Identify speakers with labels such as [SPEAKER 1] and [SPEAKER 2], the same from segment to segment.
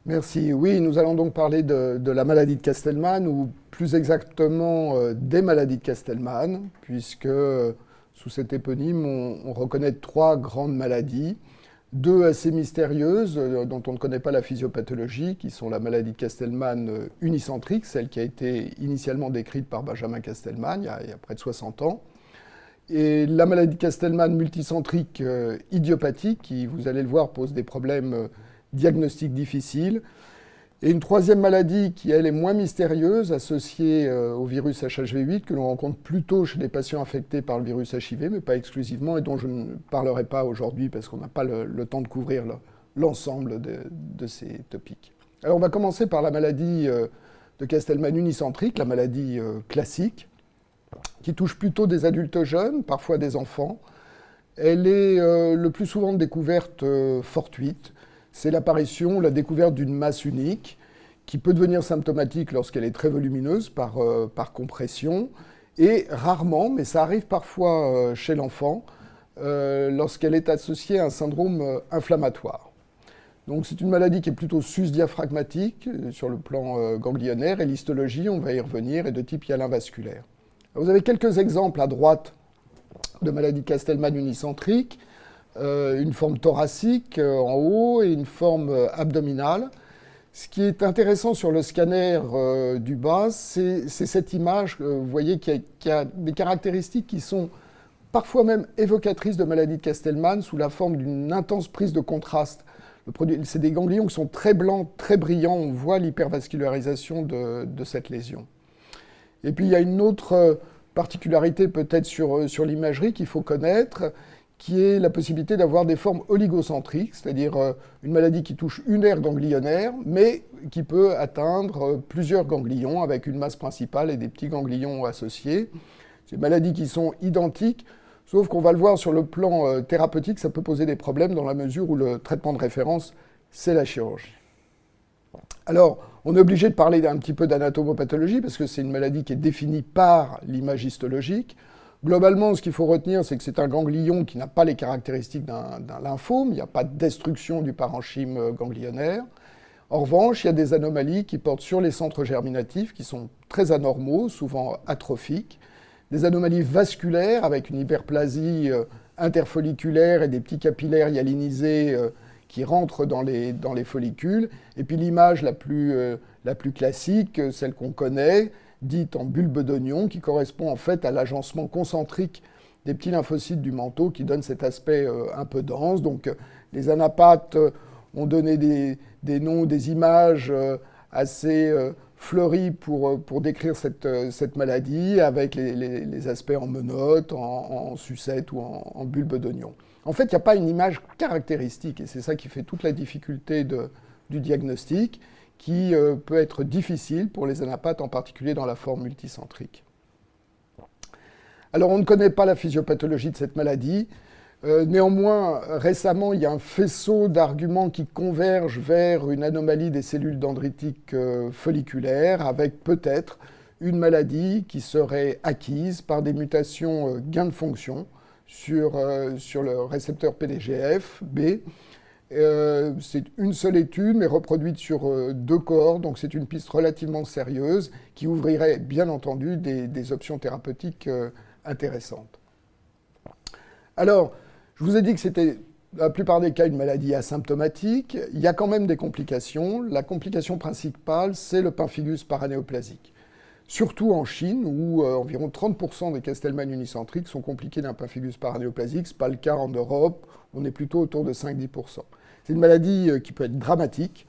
[SPEAKER 1] Merci. Oui, nous allons donc parler de la maladie de Castelman, ou plus exactement des maladies de Castelman, puisque sous cet éponyme, on reconnaît trois grandes maladies, deux assez mystérieuses, dont on ne connaît pas la physiopathologie, qui sont la maladie de Castelman unicentrique, celle qui a été initialement décrite par Benjamin Castelman il y a près de 60 ans, et la maladie de Castelman multicentrique idiopathique, qui, vous allez le voir, pose des problèmes diagnostiques difficiles. Et une troisième maladie qui, elle, est moins mystérieuse, associée au virus HHV8, que l'on rencontre plutôt chez les patients infectés par le virus HIV, mais pas exclusivement, et dont je ne parlerai pas aujourd'hui parce qu'on n'a pas le temps de couvrir l'ensemble de ces topics. Alors on va commencer par la maladie de Castelman unicentrique, la maladie classique, qui touche plutôt des adultes jeunes, parfois des enfants. Elle est le plus souvent découverte fortuite. C'est l'apparition, la découverte d'une masse unique qui peut devenir symptomatique lorsqu'elle est très volumineuse par compression, et rarement, mais ça arrive parfois chez l'enfant, lorsqu'elle est associée à un syndrome inflammatoire. Donc c'est une maladie qui est plutôt sus-diaphragmatique sur le plan ganglionnaire, et l'histologie, on va y revenir, est de type hyalin vasculaire. Vous avez quelques exemples à droite de maladie Castelman unicentrique, une forme thoracique en haut et une forme abdominale. Ce qui est intéressant sur le scanner du bas, c'est cette image, vous voyez, qui a des caractéristiques qui sont parfois même évocatrices de maladie de Castelman sous la forme d'une intense prise de contraste. C'est des ganglions qui sont très blancs, très brillants, on voit l'hypervascularisation de cette lésion. Et puis il y a une autre particularité peut-être sur l'imagerie qu'il faut connaître, qui est la possibilité d'avoir des formes oligocentriques, c'est-à-dire une maladie qui touche une aire ganglionnaire, mais qui peut atteindre plusieurs ganglions avec une masse principale et des petits ganglions associés. C'est des maladies qui sont identiques, sauf qu'on va le voir sur le plan thérapeutique, ça peut poser des problèmes dans la mesure où le traitement de référence, c'est la chirurgie. Alors, on est obligé de parler un petit peu d'anatomopathologie parce que c'est une maladie qui est définie par l'image histologique. Globalement, ce qu'il faut retenir, c'est que c'est un ganglion qui n'a pas les caractéristiques d'un lymphome, il n'y a pas de destruction du parenchyme ganglionnaire. En revanche, il y a des anomalies qui portent sur les centres germinatifs qui sont très anormaux, souvent atrophiques, des anomalies vasculaires avec une hyperplasie interfolliculaire et des petits capillaires hyalinisés qui rentrent dans les follicules. Et puis l'image la plus classique, celle qu'on connaît, dite en bulbe d'oignon, qui correspond en fait à l'agencement concentrique des petits lymphocytes du manteau qui donne cet aspect un peu dense. Donc les anapathes ont donné des noms, des images assez fleuries pour décrire cette maladie, avec les aspects en menottes, en sucette ou en bulbe d'oignon. En fait, il n'y a pas une image caractéristique, et c'est ça qui fait toute la difficulté du diagnostic, qui peut être difficile pour les anapathes, en particulier dans la forme multicentrique. Alors, on ne connaît pas la physiopathologie de cette maladie. Néanmoins, récemment, il y a un faisceau d'arguments qui convergent vers une anomalie des cellules dendritiques folliculaires, avec peut-être une maladie qui serait acquise par des mutations gain de fonction sur le récepteur PDGF-B. C'est une seule étude, mais reproduite sur deux cohortes, donc c'est une piste relativement sérieuse qui ouvrirait bien entendu des options thérapeutiques intéressantes. Alors, je vous ai dit que c'était dans la plupart des cas une maladie asymptomatique. Il y a quand même des complications. La complication principale, c'est le pemphigus paranéoplasique. Surtout en Chine, où environ 30% des Castelman unicentriques sont compliqués d'un pemphigus paranéoplasique. Ce n'est pas le cas en Europe, on est plutôt autour de 5-10%. C'est une maladie qui peut être dramatique,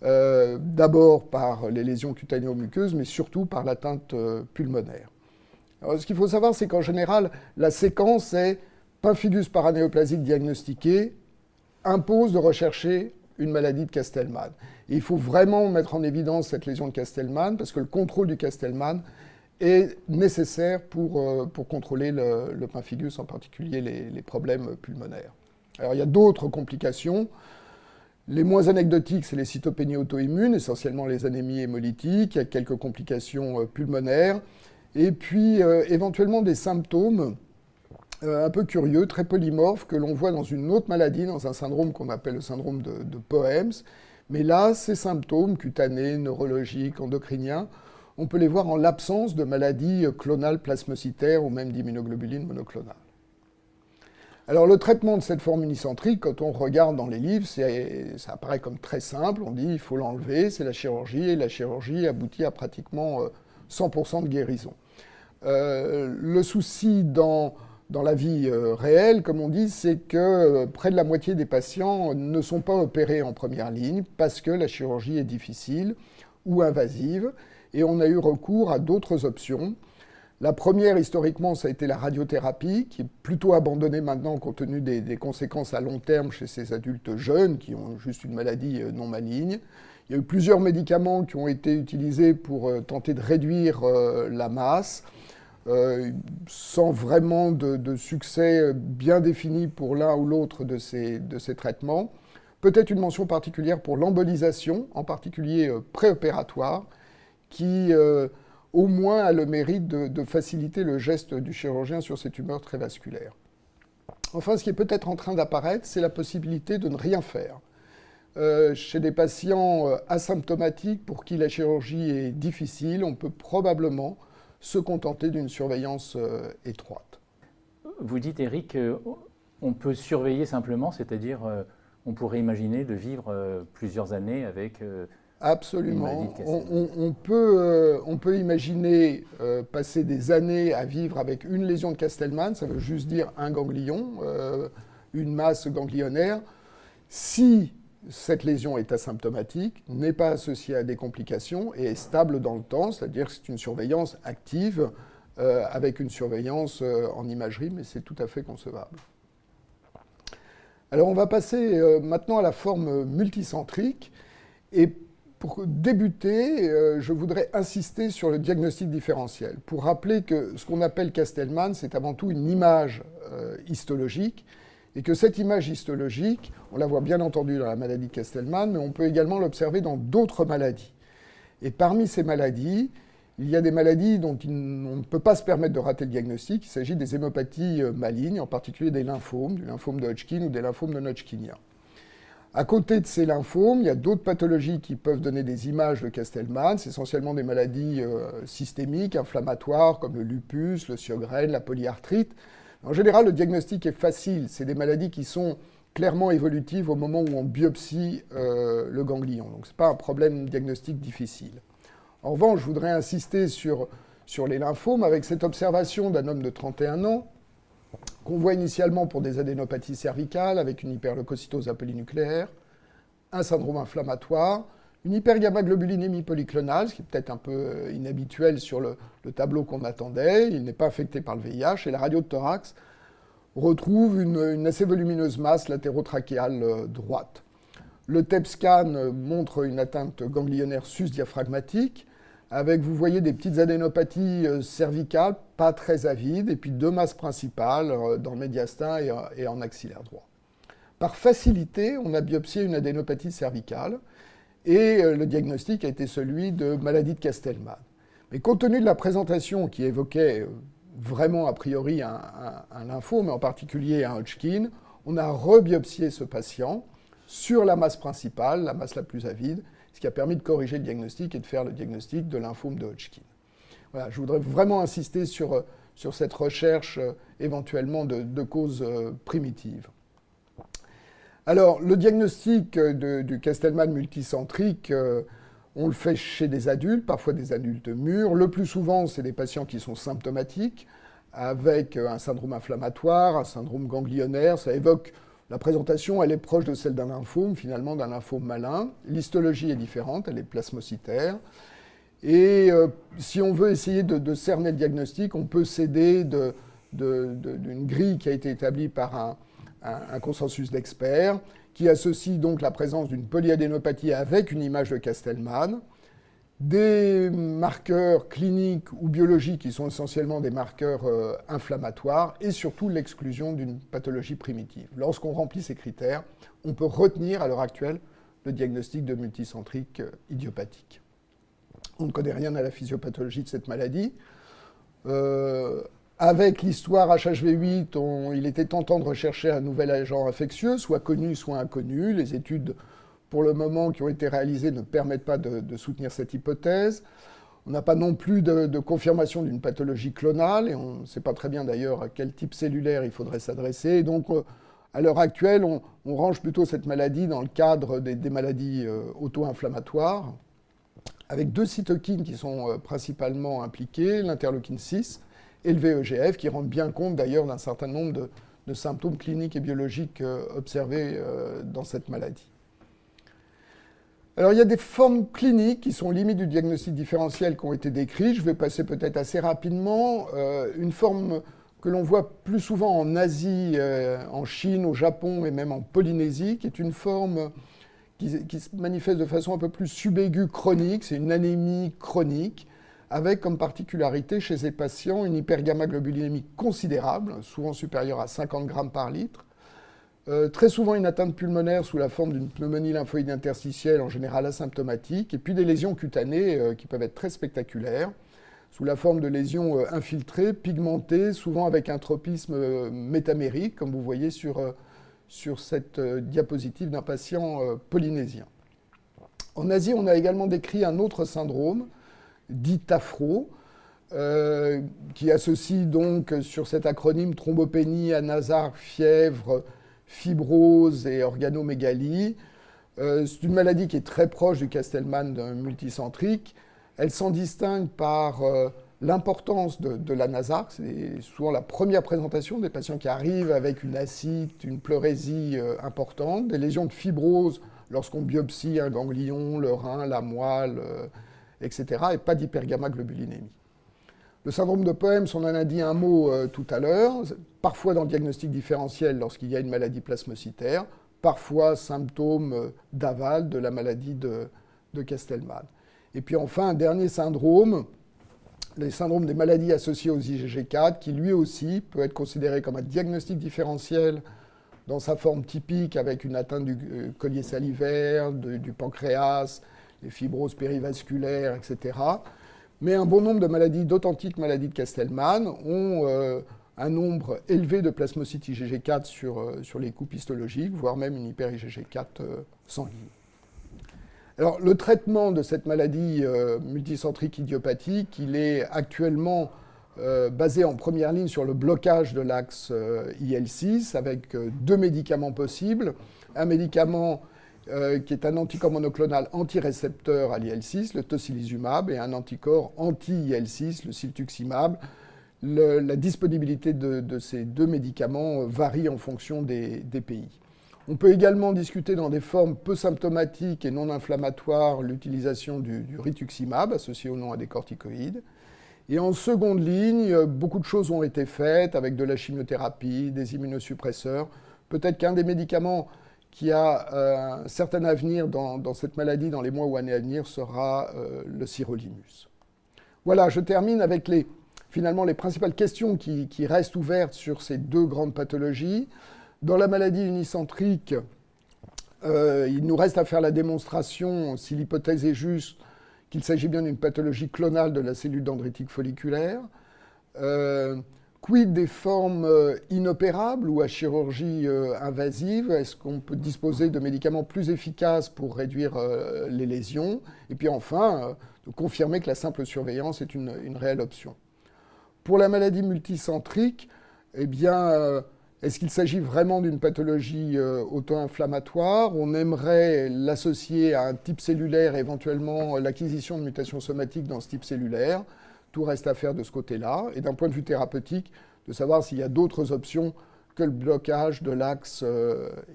[SPEAKER 1] d'abord par les lésions cutanéo-muqueuses, mais surtout par l'atteinte pulmonaire. Alors, ce qu'il faut savoir, c'est qu'en général, la séquence est pemphigus paranéoplasique diagnostiqué, impose de rechercher une maladie de Castelman. Et il faut vraiment mettre en évidence cette lésion de Castelman, parce que le contrôle du Castelman est nécessaire pour contrôler le pemphigus, en particulier les problèmes pulmonaires. Alors il y a d'autres complications. Les moins anecdotiques, c'est les cytopénies auto-immunes, essentiellement les anémies hémolytiques. Il y a quelques complications pulmonaires. Et puis éventuellement des symptômes un peu curieux, très polymorphes, que l'on voit dans une autre maladie, dans un syndrome qu'on appelle le syndrome de Poems, Mais là, ces symptômes cutanés, neurologiques, endocriniens, on peut les voir en l'absence de maladies clonales plasmocytaires ou même d'immunoglobulines monoclonales. Alors le traitement de cette forme unicentrique, quand on regarde dans les livres, ça apparaît comme très simple. On dit il faut l'enlever, c'est la chirurgie, et la chirurgie aboutit à pratiquement 100% de guérison. Le souci dans la vie réelle, comme on dit, c'est que près de la moitié des patients ne sont pas opérés en première ligne parce que la chirurgie est difficile ou invasive, et on a eu recours à d'autres options. La première, historiquement, ça a été la radiothérapie, qui est plutôt abandonnée maintenant compte tenu des conséquences à long terme chez ces adultes jeunes qui ont juste une maladie non maligne. Il y a eu plusieurs médicaments qui ont été utilisés pour tenter de réduire la masse, sans vraiment de succès bien défini pour l'un ou l'autre de ces traitements. Peut-être une mention particulière pour l'embolisation, en particulier préopératoire, qui au moins a le mérite de faciliter le geste du chirurgien sur ces tumeurs très vasculaires. Enfin, ce qui est peut-être en train d'apparaître, c'est la possibilité de ne rien faire. Chez des patients asymptomatiques pour qui la chirurgie est difficile, on peut probablement se contenter d'une surveillance étroite.
[SPEAKER 2] Vous dites, Eric, on peut surveiller simplement, c'est-à-dire on pourrait imaginer de vivre plusieurs années avec...
[SPEAKER 1] Absolument. On peut imaginer passer des années à vivre avec une lésion de Castleman, ça veut juste dire un ganglion, une masse ganglionnaire. Si cette lésion est asymptomatique, n'est pas associée à des complications et est stable dans le temps, c'est-à-dire que c'est une surveillance active avec une surveillance en imagerie, mais c'est tout à fait concevable. Alors on va passer maintenant à la forme multicentrique. Et pour débuter, je voudrais insister sur le diagnostic différentiel, pour rappeler que ce qu'on appelle Castleman, c'est avant tout une image histologique, et que cette image histologique, on la voit bien entendu dans la maladie de Castleman, mais on peut également l'observer dans d'autres maladies. Et parmi ces maladies, il y a des maladies dont on ne peut pas se permettre de rater le diagnostic. Il s'agit des hémopathies malignes, en particulier des lymphomes, du lymphome de Hodgkin ou des lymphomes de Hodgkinien. À côté de ces lymphomes, il y a d'autres pathologies qui peuvent donner des images de Castleman. C'est essentiellement des maladies systémiques, inflammatoires, comme le lupus, le Sjögren, la polyarthrite. En général, le diagnostic est facile. C'est des maladies qui sont clairement évolutives au moment où on biopsie le ganglion. Donc ce n'est pas un problème diagnostique difficile. En revanche, je voudrais insister sur les lymphomes avec cette observation d'un homme de 31 ans qu'on voit initialement pour des adénopathies cervicales avec une hyperleucocytose polynucléaire, un syndrome inflammatoire, une hypergammaglobulinémie polyclonale, ce qui est peut-être un peu inhabituel sur le tableau qu'on attendait. Il n'est pas affecté par le VIH. Et la radio de thorax retrouve une assez volumineuse masse latérotrachéale droite. Le TEP scan montre une atteinte ganglionnaire sus-diaphragmatique, avec, vous voyez, des petites adénopathies cervicales, pas très avides, et puis deux masses principales dans le médiastin et en axillaire droit. Par facilité, on a biopsié une adénopathie cervicale, et le diagnostic a été celui de maladie de Castleman. Mais compte tenu de la présentation qui évoquait vraiment a priori un lymphome, mais en particulier un Hodgkin, on a rebiopsié ce patient sur la masse principale, la masse la plus avide, ce qui a permis de corriger le diagnostic et de faire le diagnostic de lymphome de Hodgkin. Voilà, je voudrais vraiment insister sur cette recherche éventuellement de causes primitives. Alors, le diagnostic du Castleman multicentrique, on le fait chez des adultes, parfois des adultes mûrs. Le plus souvent, c'est des patients qui sont symptomatiques, avec un syndrome inflammatoire, un syndrome ganglionnaire. Ça évoque la présentation, elle est proche de celle d'un lymphome, finalement d'un lymphome malin. L'histologie est différente, elle est plasmocytaire. Et si on veut essayer de cerner le diagnostic, on peut s'aider d'une grille qui a été établie par un consensus d'experts, qui associe donc la présence d'une polyadénopathie avec une image de Castleman, des marqueurs cliniques ou biologiques qui sont essentiellement des marqueurs inflammatoires, et surtout l'exclusion d'une pathologie primitive. Lorsqu'on remplit ces critères, on peut retenir à l'heure actuelle le diagnostic de multicentrique idiopathique. On ne connaît rien à la physiopathologie de cette maladie. Avec l'histoire HHV8, il était tentant de rechercher un nouvel agent infectieux, soit connu, soit inconnu. Les études pour le moment, qui ont été réalisées ne permettent pas de soutenir cette hypothèse. On n'a pas non plus de confirmation d'une pathologie clonale, et on ne sait pas très bien d'ailleurs à quel type cellulaire il faudrait s'adresser. Donc, à l'heure actuelle, on range plutôt cette maladie dans le cadre des maladies auto-inflammatoires, avec 2 cytokines qui sont principalement impliquées, l'interleukine 6 et le VEGF, qui rendent bien compte d'ailleurs d'un certain nombre de symptômes cliniques et biologiques observés dans cette maladie. Alors, il y a des formes cliniques qui sont limites du diagnostic différentiel qui ont été décrites. Je vais passer peut-être assez rapidement. Une forme que l'on voit plus souvent en Asie, en Chine, au Japon et même en Polynésie, qui est une forme qui se manifeste de façon un peu plus subaiguë chronique. C'est une anémie chronique, avec comme particularité chez ces patients une hypergammaglobulinémie considérable, souvent supérieure à 50 grammes par litre. Très souvent une atteinte pulmonaire sous la forme d'une pneumonie lymphoïde interstitielle, en général asymptomatique, et puis des lésions cutanées qui peuvent être très spectaculaires, sous la forme de lésions infiltrées, pigmentées, souvent avec un tropisme métamérique, comme vous voyez sur cette diapositive d'un patient polynésien. En Asie, on a également décrit un autre syndrome, dit TAFRO, qui associe donc sur cet acronyme thrombopénie, anasarque, fièvre, fibrose et organomégalie. C'est une maladie qui est très proche du Castleman multicentrique. Elle s'en distingue par l'importance de l'anasarque. C'est souvent la première présentation des patients qui arrivent avec une ascite, une pleurésie importante, des lésions de fibrose lorsqu'on biopsie un ganglion, le rein, la moelle, etc., et pas d'hypergammaglobulinémie. Le syndrome de Poems, on en a dit un mot tout à l'heure, parfois dans le diagnostic différentiel lorsqu'il y a une maladie plasmocytaire, parfois symptômes d'aval de la maladie de Castleman. Et puis enfin, un dernier syndrome, le syndrome des maladies associées aux IgG4, qui lui aussi peut être considéré comme un diagnostic différentiel dans sa forme typique avec une atteinte du collier salivaire, du pancréas, les fibroses périvasculaires, etc. Mais un bon nombre de maladies, d'authentiques maladies de Castleman, ont un nombre élevé de plasmocytes IgG4 sur les coupes histologiques, voire même une hyper-IgG4 sanguine. Alors, le traitement de cette maladie multicentrique idiopathique, il est actuellement basé en première ligne sur le blocage de l'axe IL-6, avec 2 médicaments possibles. Un médicament qui est un anticorps monoclonal anti-récepteur à l'IL-6, le tocilizumab, et un anticorps anti-IL-6, le siltuximab. La disponibilité de ces 2 médicaments varie en fonction des pays. On peut également discuter dans des formes peu symptomatiques et non inflammatoires l'utilisation du rituximab, associé ou non à des corticoïdes. Et en seconde ligne, beaucoup de choses ont été faites avec de la chimiothérapie, des immunosuppresseurs. Peut-être qu'un des médicaments qui a un certain avenir dans cette maladie dans les mois ou années à venir sera le sirolimus. Voilà, je termine avec finalement les principales questions qui restent ouvertes sur ces 2 grandes pathologies. Dans la maladie unicentrique, il nous reste à faire la démonstration, si l'hypothèse est juste, qu'il s'agit bien d'une pathologie clonale de la cellule dendritique folliculaire. Quid des formes inopérables ou à chirurgie invasive? Est-ce qu'on peut disposer de médicaments plus efficaces pour réduire les lésions? Et puis enfin, de confirmer que la simple surveillance est une réelle option. Pour la maladie multicentrique, eh bien, est-ce qu'il s'agit vraiment d'une pathologie auto-inflammatoire? On aimerait l'associer à un type cellulaire, éventuellement l'acquisition de mutations somatiques dans ce type cellulaire. Tout reste à faire de ce côté-là. Et d'un point de vue thérapeutique, de savoir s'il y a d'autres options que le blocage de l'axe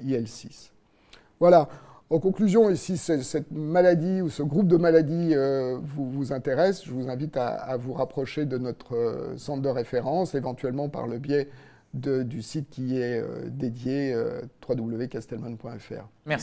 [SPEAKER 1] IL-6. Voilà. En conclusion, et si cette maladie ou ce groupe de maladies vous intéresse, je vous invite à vous rapprocher de notre centre de référence, éventuellement par le biais du site qui est dédié www.castelman.fr.
[SPEAKER 2] Merci.